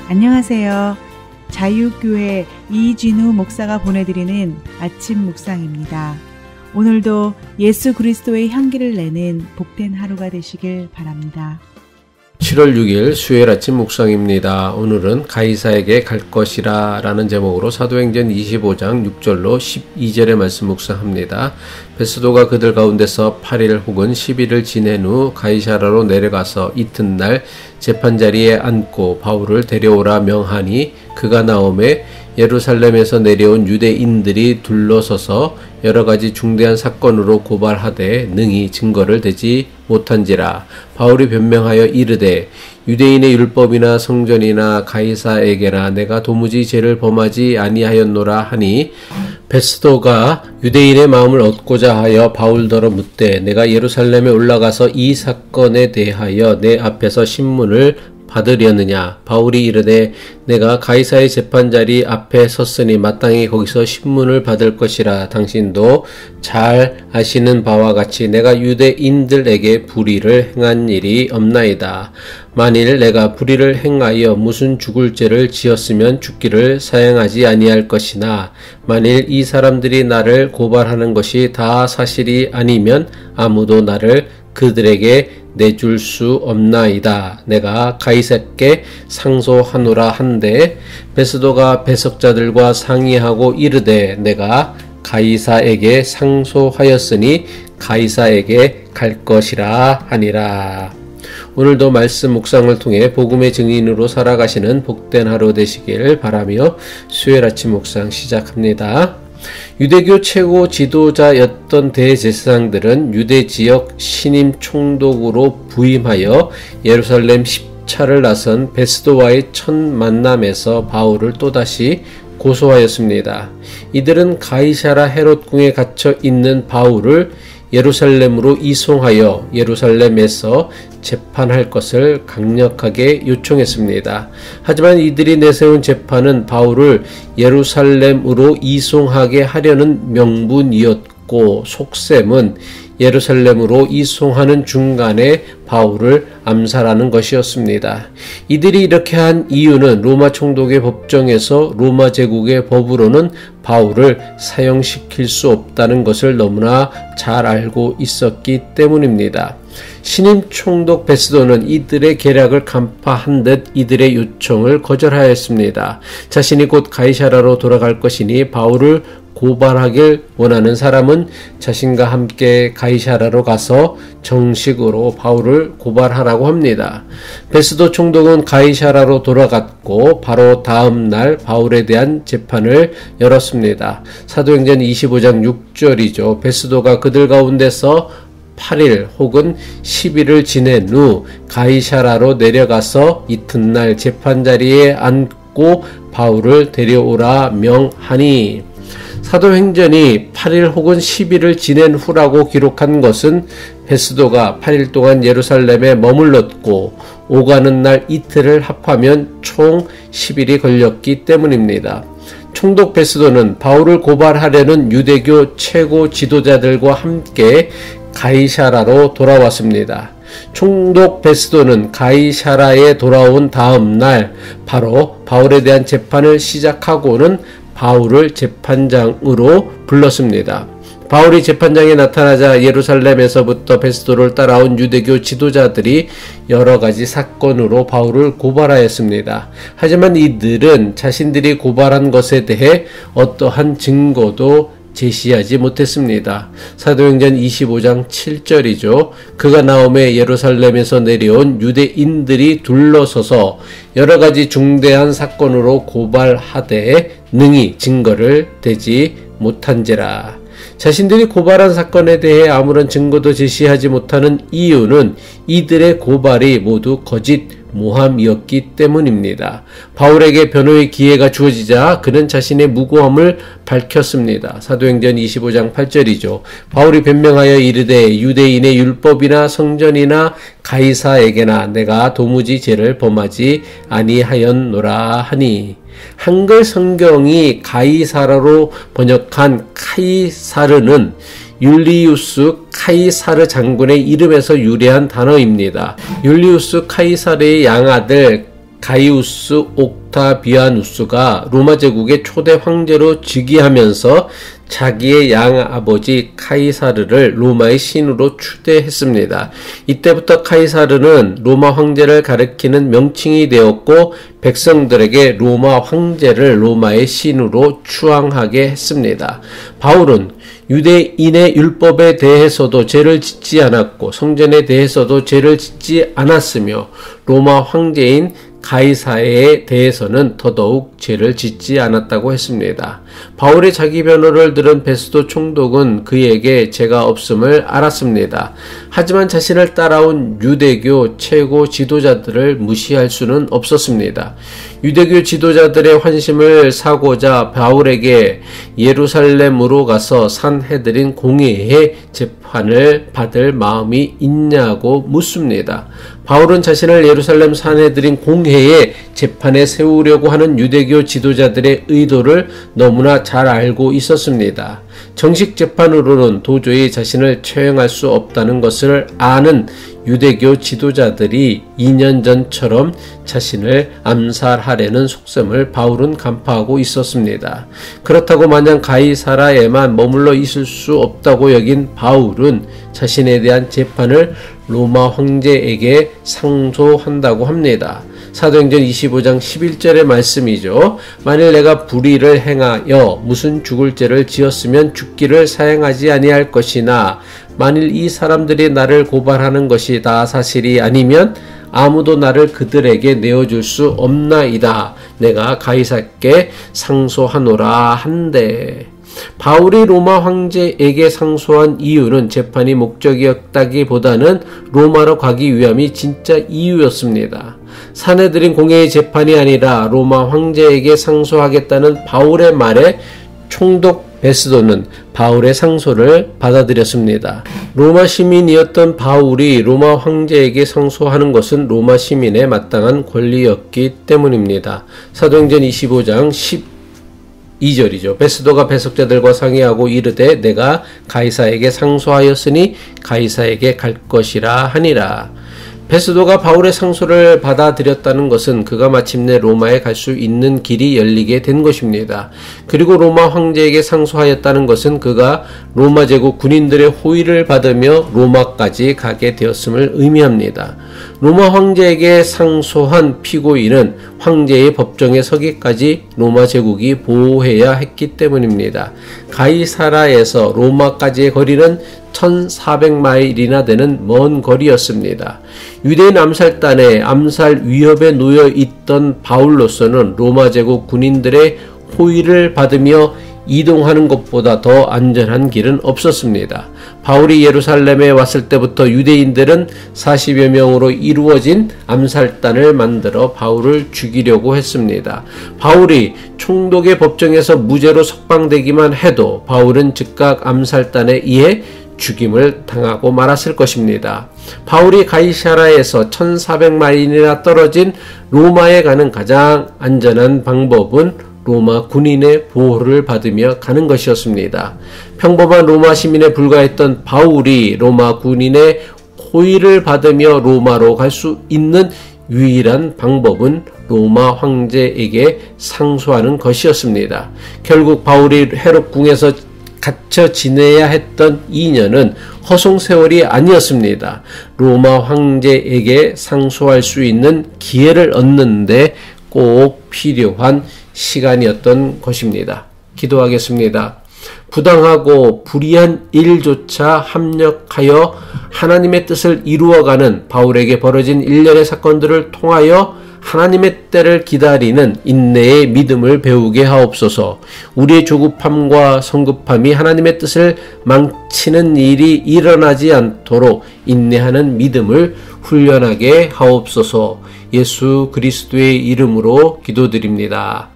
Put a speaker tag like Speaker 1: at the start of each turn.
Speaker 1: 안녕하세요. 자유교회 이진우 목사가 보내드리는 아침 묵상입니다. 오늘도 예수 그리스도의 향기를 내는 복된 하루가 되시길 바랍니다.
Speaker 2: 7월 6일 수요일 아침 묵상입니다. 오늘은 가이사에게 갈 것이라 라는 제목으로 사도행전 25장 6절로 12절의 말씀 묵상합니다. 베스도가 그들 가운데서 8일 혹은 10일을 지낸 후 가이사라로 내려가서 이튿날 재판자리에 앉고 바울을 데려오라 명하니 그가 나오매 예루살렘에서 내려온 유대인들이 둘러서서 여러가지 중대한 사건으로 고발하되 능히 증거를 대지 못한지라. 바울이 변명하여 이르되 유대인의 율법이나 성전이나 가이사에게나 내가 도무지 죄를 범하지 아니하였노라 하니 베스도가 유대인의 마음을 얻고자 하여 바울더러 묻되 내가 예루살렘에 올라가서 이 사건에 대하여 내 앞에서 신문을 받으려느냐. 바울이 이르되 내가 가이사의 재판자리 앞에 섰으니 마땅히 거기서 신문을 받을 것이라. 당신도 잘 아시는 바와 같이 내가 유대인들에게 불의를 행한 일이 없나이다. 만일 내가 불의를 행하여 무슨 죽을 죄를 지었으면 죽기를 사양하지 아니할 것이나 만일 이 사람들이 나를 고발하는 것이 다 사실이 아니면 아무도 나를 그들에게 내줄 수 없나이다. 내가 가이사께 상소하노라 한데 베스도가 배석자들과 상의하고 이르되 내가 가이사에게 상소하였으니 가이사에게 갈 것이라 하니라. 오늘도 말씀 묵상을 통해 복음의 증인으로 살아가시는 복된 하루 되시길 바라며 수요일 아침 묵상 시작합니다. 유대교 최고 지도자였던 대제사장들은 유대 지역 신임 총독으로 부임하여 예루살렘 10차를 나선 베스도와의 첫 만남에서 바울을 또다시 고소하였습니다. 이들은 가이사라 헤롯궁에 갇혀 있는 바울을 예루살렘으로 이송하여 예루살렘에서 재판할 것을 강력하게 요청했습니다. 하지만 이들이 내세운 재판은 바울을 예루살렘으로 이송하게 하려는 명분이었고 속셈은 예루살렘으로 이송하는 중간에 바울을 암살하는 것이었습니다. 이들이 이렇게 한 이유는 로마 총독의 법정에서 로마 제국의 법으로는 바울을 사형시킬 수 없다는 것을 너무나 잘 알고 있었기 때문입니다. 신임 총독 베스도는 이들의 계략을 간파한 듯 이들의 요청을 거절하였습니다. 자신이 곧 가이사라로 돌아갈 것이니 바울을 고발하길 원하는 사람은 자신과 함께 가이사라로 가서 정식으로 바울을 고발하라고 합니다. 베스도 총독은 가이사라로 돌아갔고 바로 다음 날 바울에 대한 재판을 열었습니다. 사도행전 25장 6절이죠. 베스도가 그들 가운데서 8일 혹은 10일을 지낸 후 가이사라로 내려가서 이튿날 재판자리에 앉고 바울을 데려오라 명하니. 사도행전이 8일 혹은 10일을 지낸 후라고 기록한 것은 베스도가 8일 동안 예루살렘에 머물렀고 오가는 날 이틀을 합하면 총 10일이 걸렸기 때문입니다. 총독 베스도는 바울을 고발하려는 유대교 최고 지도자들과 함께 가이사라로 돌아왔습니다. 총독 베스도는 가이사라에 돌아온 다음 날 바로 바울에 대한 재판을 시작하고는 바울을 재판장으로 불렀습니다. 바울이 재판장에 나타나자 예루살렘에서부터 베스도를 따라온 유대교 지도자들이 여러 가지 사건으로 바울을 고발하였습니다. 하지만 이들은 자신들이 고발한 것에 대해 어떠한 증거도 제시하지 못했습니다. 사도행전 25장 7절이죠. 그가 나오매 예루살렘에서 내려온 유대인들이 둘러서서 여러 가지 중대한 사건으로 고발하되 능히 증거를 대지 못한지라. 자신들이 고발한 사건에 대해 아무런 증거도 제시하지 못하는 이유는 이들의 고발이 모두 거짓 모함이었기 때문입니다. 바울에게 변호의 기회가 주어지자 그는 자신의 무고함을 밝혔습니다. 사도행전 25장 8절이죠. 바울이 변명하여 이르되 유대인의 율법이나 성전이나 가이사에게나 내가 도무지 죄를 범하지 아니하였노라 하니. 한글 성경이 가이사라로 번역한 카이사르는 율리우스 카이사르 장군의 이름에서 유래한 단어입니다. 율리우스 카이사르의 양아들 가이우스 옥타비아누스가 로마 제국의 초대 황제로 즉위하면서 자기의 양아버지 카이사르를 로마의 신으로 추대했습니다. 이때부터 카이사르는 로마 황제를 가리키는 명칭이 되었고 백성들에게 로마 황제를 로마의 신으로 추앙하게 했습니다. 바울은 유대인의 율법에 대해서도 죄를 짓지 않았고 성전에 대해서도 죄를 짓지 않았으며 로마 황제인 가이사에 대해서는 더더욱 죄를 짓지 않았다고 했습니다. 바울의 자기 변호를 들은 베스도 총독은 그에게 죄가 없음을 알았습니다. 하지만 자신을 따라온 유대교 최고 지도자들을 무시할 수는 없었습니다. 유대교 지도자들의 환심을 사고자 바울에게 예루살렘으로 가서 산헤드린 공회의 재판을 받을 마음이 있냐고 묻습니다. 바울은 자신을 예루살렘 산헤드린 공회의 재판에 세우려고 하는 유대교 지도자들의 의도를 너무나 잘 알고 있었습니다. 정식 재판으로는 도저히 자신을 처형할 수 없다는 것을 아는 유대교 지도자들이 2년 전처럼 자신을 암살하려는 속셈을 바울은 간파하고 있었습니다. 그렇다고 마냥 가이사라에만 머물러 있을 수 없다고 여긴 바울은 자신에 대한 재판을 로마 황제에게 상소한다고 합니다. 사도행전 25장 11절의 말씀이죠. 만일 내가 불의를 행하여 무슨 죽을 죄를 지었으면 죽기를 사행하지 아니할 것이나 만일 이 사람들이 나를 고발하는 것이 다 사실이 아니면 아무도 나를 그들에게 내어줄 수 없나이다. 내가 가이사께 상소하노라 한데. 바울이 로마 황제에게 상소한 이유는 재판이 목적이었다기보다는 로마로 가기 위함이 진짜 이유였습니다. 산헤드린 공회의 재판이 아니라 로마 황제에게 상소하겠다는 바울의 말에 총독 베스도는 바울의 상소를 받아들였습니다. 로마 시민이었던 바울이 로마 황제에게 상소하는 것은 로마 시민의 마땅한 권리였기 때문입니다. 사도행전 25장 12절이죠. 베스도가 배석자들과 상의하고 이르되 내가 가이사에게 상소하였으니 가이사에게 갈 것이라 하니라. 베스도가 바울의 상소를 받아들였다는 것은 그가 마침내 로마에 갈 수 있는 길이 열리게 된 것입니다. 그리고 로마 황제에게 상소하였다는 것은 그가 로마 제국 군인들의 호의를 받으며 로마까지 가게 되었음을 의미합니다. 로마 황제에게 상소한 피고인은 황제의 법정에 서기까지 로마 제국이 보호해야 했기 때문입니다. 가이사라에서 로마까지의 거리는 1400마일이나 되는 먼 거리였습니다. 유대인 암살단에 암살 위협에 놓여 있던 바울로서는 로마 제국 군인들의 호의를 받으며 이동하는 것보다 더 안전한 길은 없었습니다. 바울이 예루살렘에 왔을 때부터 유대인들은 40여 명으로 이루어진 암살단을 만들어 바울을 죽이려고 했습니다. 바울이 총독의 법정에서 무죄로 석방되기만 해도 바울은 즉각 암살단에 의해 죽임을 당하고 말았을 것입니다. 바울이 가이사라에서 1400마일이나 떨어진 로마에 가는 가장 안전한 방법은 로마 군인의 보호를 받으며 가는 것이었습니다. 평범한 로마 시민에 불과했던 바울이 로마 군인의 호의를 받으며 로마로 갈 수 있는 유일한 방법은 로마 황제에게 상소하는 것이었습니다. 결국 바울이 헤롯궁에서 갇혀 지내야 했던 2년은 허송세월이 아니었습니다. 로마 황제에게 상소할 수 있는 기회를 얻는데 꼭 필요한 시간이었던 것입니다. 기도하겠습니다. 부당하고 불의한 일조차 합력하여 하나님의 뜻을 이루어가는 바울에게 벌어진 일련의 사건들을 통하여 하나님의 때를 기다리는 인내의 믿음을 배우게 하옵소서. 우리의 조급함과 성급함이 하나님의 뜻을 망치는 일이 일어나지 않도록 인내하는 믿음을 훈련하게 하옵소서. 예수 그리스도의 이름으로 기도드립니다.